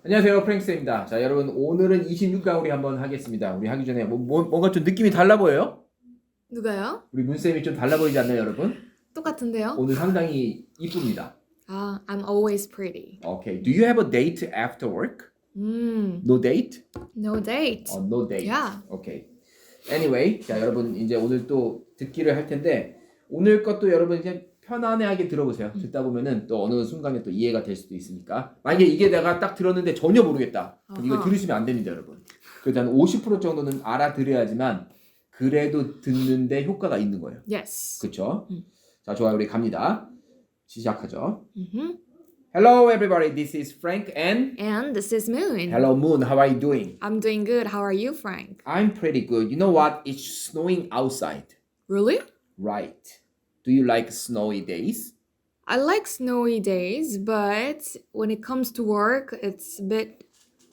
안녕하세요, 프랭크쌤입니다. 자, 여러분 오늘은 26강 우리 한번 하겠습니다. 우리 하기 전에 뭔가 좀 느낌이 달라 보여요? 누가요? 우리 문쌤이 좀 달라 보이지 않나요, 여러분? 똑같은데요? 오늘 상당히 이쁩니다. I'm always pretty. Okay. Do you have a date after work? No date? No date. No date. Yeah. Okay. Anyway, 자, 여러분 이제 오늘 또 듣기를 할 텐데 오늘 것도 여러분 이제 편안하게 들어보세요. 듣다 보면은 또 어느 순간에 또 이해가 될 수도 있으니까. 만약에 이게 내가 딱 들었는데 전혀 모르겠다. 그럼 이거 들으시면 안 됩니다, 여러분. 그래도 한 50% 정도는 알아들어야지만 그래도 듣는데 효과가 있는 거예요. Yes. 그렇죠? 자, 좋아요. 우리 갑니다. 시작하죠. Hello, everybody. This is Frank and this is Moon. Hello, Moon. How are you doing? I'm doing good. How are you, Frank? I'm pretty good. You know what? It's snowing outside. Really? Right. Do you like snowy days? I like snowy days, but when it comes to work, it's a bit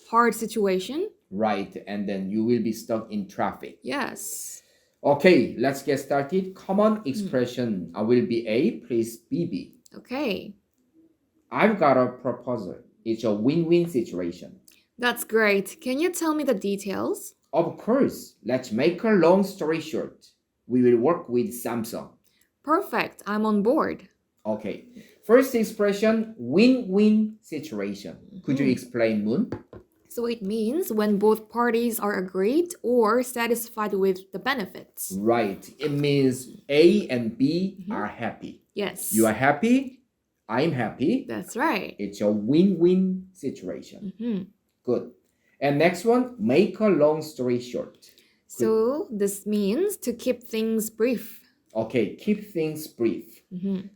hard situation. Right. And then you will be stuck in traffic. Yes. Okay, let's get started. Common expression. I will be A, please be B. Okay. I've got a proposal. It's a win-win situation. That's great. Can you tell me the details? Of course. Let's make a long story short. We will work with Samsung. Perfect. I'm on board. Okay. First expression, win-win situation. Could you explain, Moon? So it means when both parties are agreed or satisfied with the benefits. Right. It means A and B are happy. Yes. You are happy. I'm happy. That's right. It's a win-win situation. Good. And next one, make a long story short. So this means to keep things brief. Okay, keep things brief.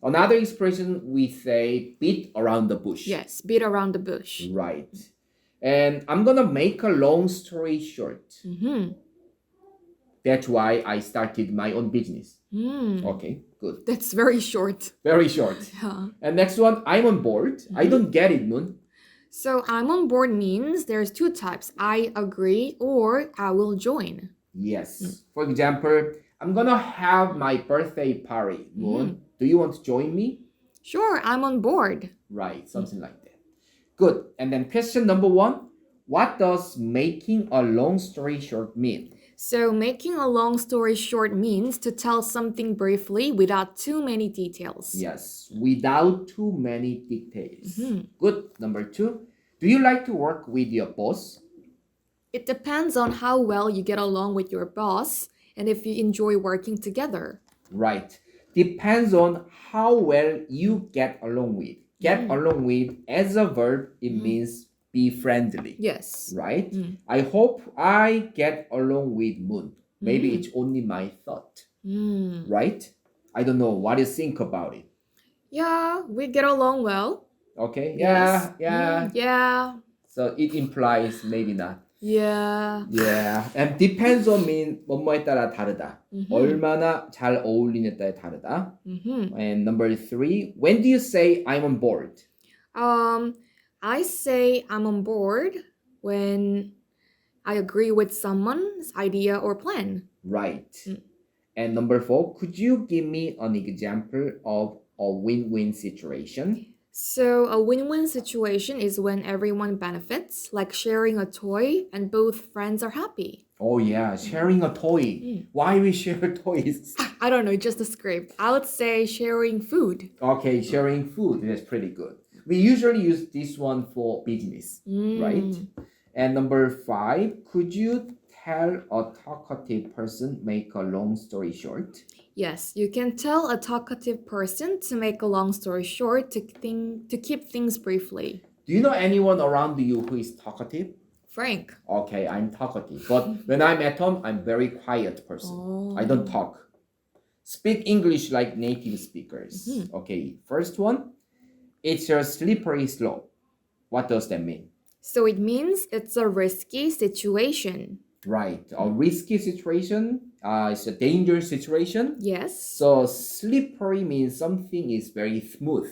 Another expression we say beat around the bush. Yes, beat around the bush. Right. And I'm gonna make a long story short. That's why I started my own business. Okay, good. That's very short. Very short. Yeah. And next one, I'm on board. I don't get it, Moon. So I'm on board means there's two types. I agree or I will join. Yes. For example, I'm gonna have my birthday party, Moon. Do you want to join me? Sure, I'm on board. Right, something like that. Good. And then question number 1. What does making a long story short mean? So making a long story short means to tell something briefly without too many details. Yes, without too many details. Good. Number 2. Do you like to work with your boss? It depends on how well you get along with your boss and if you enjoy working together. Right. Depends on how well you get along with. Get along with as a verb, it means be friendly. Yes. Right? I hope I get along with Moon. Maybe it's only my thought. Right? I don't know what you think about it. Yeah, we get along well. Okay? Yes. Yeah. So it implies maybe not. Yeah. Yeah. And depends on mean 뭐뭐에 따라 다르다. 얼마나 잘 어울리느냐에 따라 다르다. And number 3, when do you say I'm on board? I say I'm on board when I agree with someone's idea or plan. Right. And number 4, could you give me an example of a win-win situation? So a win-win situation is when everyone benefits, like sharing a toy and both friends are happy. Oh yeah, sharing a toy. Why we share toys? I don't know, just a script. I would say sharing food. Okay, sharing food. That's pretty good. We usually use this one for business, right? And number 5, could you tell a talkative person make a long story short? Yes, you can tell a talkative person to make a long story short to keep things briefly. Do you know anyone around you who is talkative? Frank. Okay, I'm talkative. But when I'm at home, I'm very quiet person. I don't talk. Speak English like native speakers. Okay, first one. It's a slippery slope. What does that mean? So it means it's a risky situation. Right. A risky situation. It's a dangerous situation. Yes. So slippery means something is very smooth.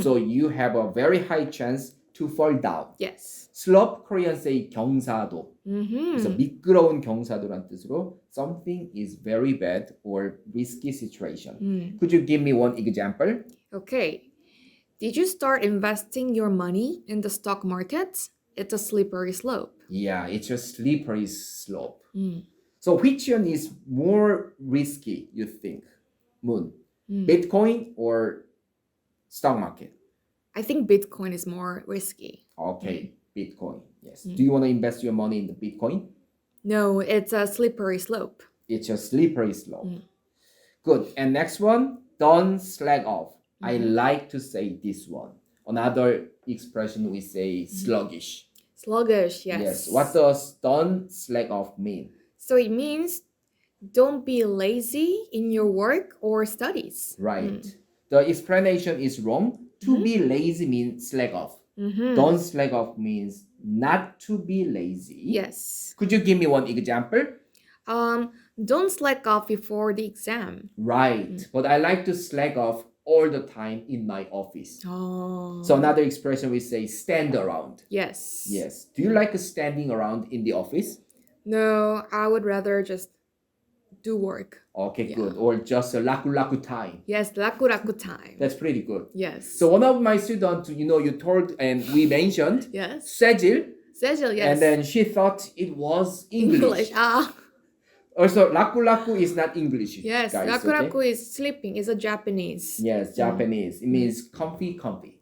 So you have a very high chance to fall down. Yes. Slope Korean say 경사도. 그래서 미끄러운 경사도란 뜻으로 something is very bad or risky situation. Could you give me one example? Okay. Did you start investing your money in the stock market? it's a slippery slope. Yeah, it's a slippery slope. Mm. So which one is more risky, you think, Moon? Mm. Bitcoin or stock market? I think Bitcoin is more risky. Okay, Bitcoin. Yes. Mm. Do you want to invest your money in the Bitcoin? No, it's a slippery slope. It's a slippery slope. Mm. Good. And next one, don't slack off. I Mhm. like to say this one. Another expression we say sluggish. Sluggish, yes. Yes. What does don't slack off mean? So it means don't be lazy in your work or studies. Right. The explanation is wrong. To be lazy means slack off. Mm-hmm. Don't slack off means not to be lazy. Yes. Could you give me one example? Don't slack off before the exam. Right. But I like to slack off all the time in my office. Oh. So another expression we say stand around. Yes. Yes. Do you like standing around in the office? No, I would rather just do work. Okay, Yeah. good. Or just a laku time. Yes, laku time. That's pretty good. Yes. So one of my students, you told and we mentioned yes. Sejil, Sejil, yes. and then she thought it was English. Ah. Also, laku is not English. Yes, guys, laku okay? is sleeping. It's a Japanese. Yes, Japanese. It means comfy.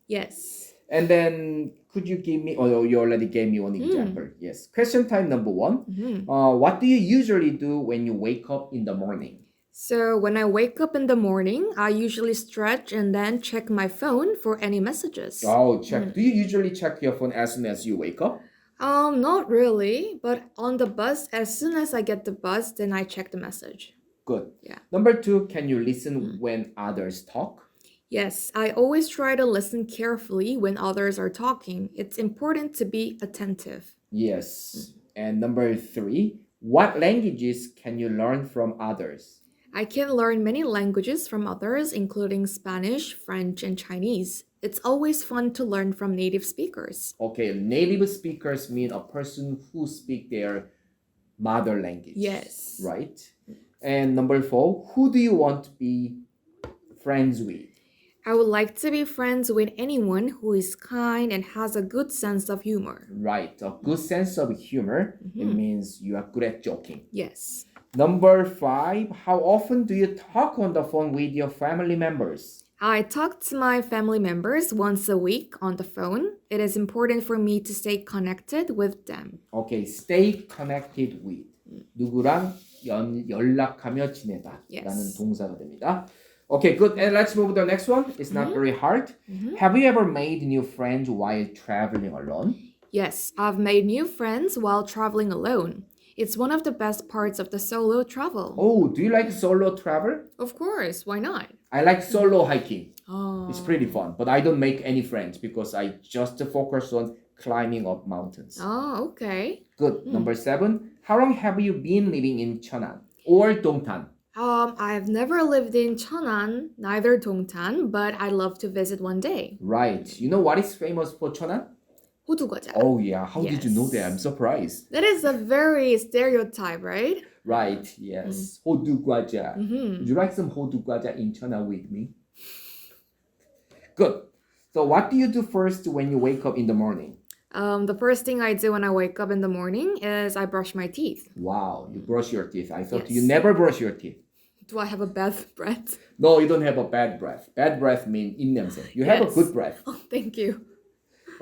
Yes. And then could you give me, oh, you already gave me one example. Yes. Question time number 1. Mm-hmm. What do you usually do when you wake up in the morning? So when I wake up in the morning, I usually stretch and then check my phone for any messages. Oh, check. Do you usually check your phone as soon as you wake up? Not really, but on the bus, as soon as I get the bus, then I check the message. Good. Yeah. Number 2, can you listen when others talk? Yes, I always try to listen carefully when others are talking. It's important to be attentive. Yes. And number 3, what languages can you learn from others? I can learn many languages from others, including Spanish, French, and Chinese. It's always fun to learn from native speakers. Okay, native speakers mean a person who speak their mother language. Yes. Right? And number 4, who do you want to be friends with? I would like to be friends with anyone who is kind and has a good sense of humor. Right, a good sense of humor. It means you are good at joking. Yes. Number 5, how often do you talk on the phone with your family members? I talk to my family members once a week on the phone. It is important for me to stay connected with them. Okay, stay connected with. 누구랑 연락하며 지내다 라는 동사가 됩니다. Okay, good. And let's move to the next one. It's not very hard. Have you ever made new friends while traveling alone? Yes, I've made new friends while traveling alone. It's one of the best parts of the solo travel. Oh, do you like solo travel? Of course, why not? I like solo hiking. Oh. It's pretty fun, but I don't make any friends because I just focus on climbing up mountains. Oh, okay. Good. Number 7. How long have you been living in Cheonan or Dongtan? I've never lived in Cheonan, neither Dongtan, but I'd love to visit one day. Right. You know what is famous for Cheonan? 호두과자. Oh yeah. How did you know Yes. that? I'm surprised. That is a very stereotype, right? Right. Yes. 호두과자. Mm-hmm. Would you like some 호두과자 in Cheonan with me? Good. So what do you do first when you wake up in the morning? The first thing I do when I wake up in the morning is I brush my teeth. Wow, you brush your teeth. I thought Yes. you never brush your teeth. Do I have a bad breath? No, you don't have a bad breath. Bad breath means 입냄새. You have a Yes. good breath. Oh, thank you.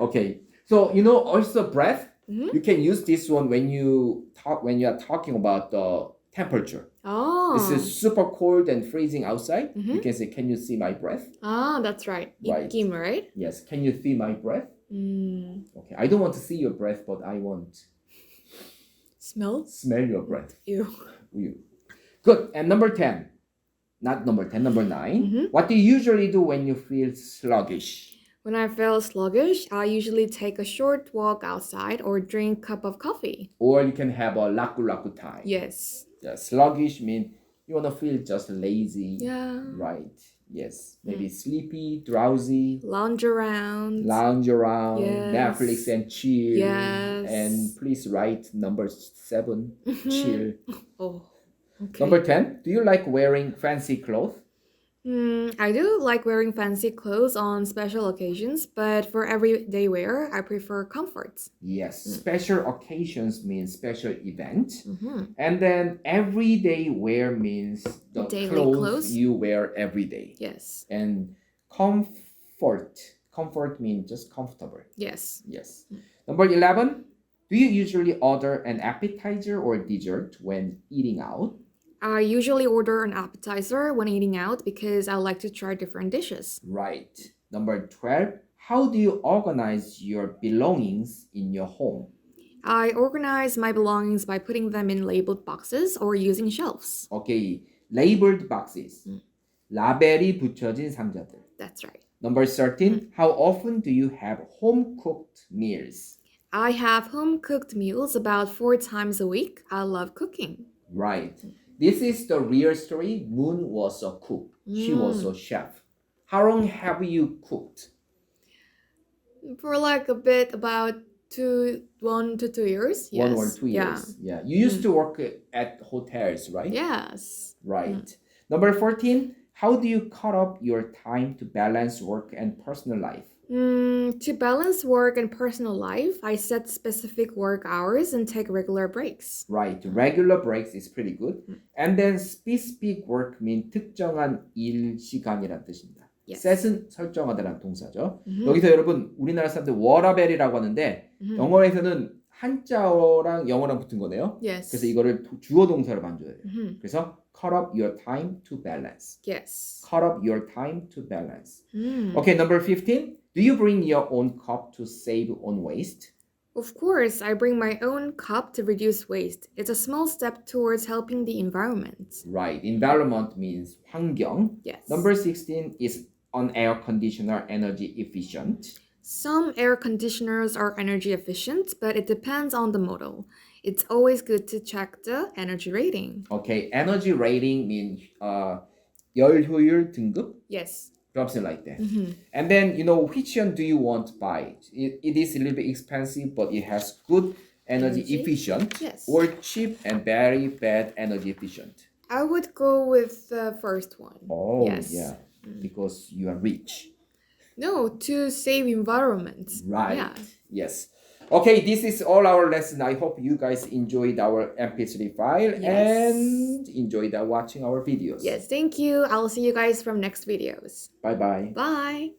Okay. So also breath. You can use this one when you are talking about the temperature. Oh. This is super cold and freezing outside. Mhm. You can say, "Can you see my breath?" Ah, that's right. Right. 입김, right? Yes. Can you see my breath? Okay. I don't want to see your breath, but I want Smell? smell your breath. Ew. You. Good. And number 10. Not number 10, number 9. What do you usually do when you feel sluggish? When I feel sluggish, I usually take a short walk outside or drink a cup of coffee. Or you can have a laku time. Yes. Yeah, sluggish means you want to feel just lazy. Yeah. Right. Yes. Maybe sleepy, drowsy, Lounge around. lounge around, Yes. Netflix and chill. Yes. And please write number 7, chill. Oh. Okay. Number 10, do you like wearing fancy clothes? I do like wearing fancy clothes on special occasions, but for everyday wear, I prefer comforts. Yes, special occasions means special event. Mhm. And then everyday wear means the Daily clothes clothes. you wear every day. Yes. And comfort means just comfortable. Yes. Yes. Number 11, do you usually order an appetizer or dessert when eating out? I usually order an appetizer when eating out because I like to try different dishes. Right. Number 12, how do you organize your belongings in your home? I organize my belongings by putting them in labeled boxes or using shelves. Okay, labeled boxes. 라벨이 붙여진 상자들. That's right. Number 13, how often do you have home-cooked meals? I have home cooked meals about 4 times a week. I love cooking. Right. This is the real story. Moon was a cook. She was a chef. How long have you cooked? For like a bit about 1 to 2 years. Yes. 1 or 2 Yeah. years. Yeah. You used to work at hotels, right? Yes. Right. Number 14, how do you cut up your time to balance work and personal life? To balance work and personal life, I set specific work hours and take regular breaks. Right. Regular breaks is pretty good. And then specific work mean 특정한 일 시간이란 뜻입니다. Yes. set은 설정하다라는 동사죠. 여기서 여러분 우리나라 사람들 워라벨이라고 하는데 영어에서는 한자어랑 영어랑 붙은 거네요. Yes. 그래서 이거를 주어 동사로 만들어야 돼요. 그래서 cut up your time to balance. Yes. Cut up your time to balance. Okay, number 15. Do you bring your own cup to save on waste? Of course, I bring my own cup to reduce waste. It's a small step towards helping the environment. Right. Environment means 환경. Yes. Number 16 is an air conditioner energy efficient. Some air conditioners are energy efficient, but it depends on the model. It's always good to check the energy rating. Okay, energy rating means 열 효율 등급. Yes. Something like that. And then, which one do you want to buy? It is a little bit expensive, but it has good energy efficient. Yes. Or cheap and very bad energy efficient. I would go with the first one. Oh, yes. yeah. Because you are rich. No, to save environment. Right. Yeah. Yes. Okay, this is all our lesson. I hope you guys enjoyed our MP3 file and enjoyed watching our videos. Yes, thank you. I'll see you guys from next videos. Bye-bye. Bye.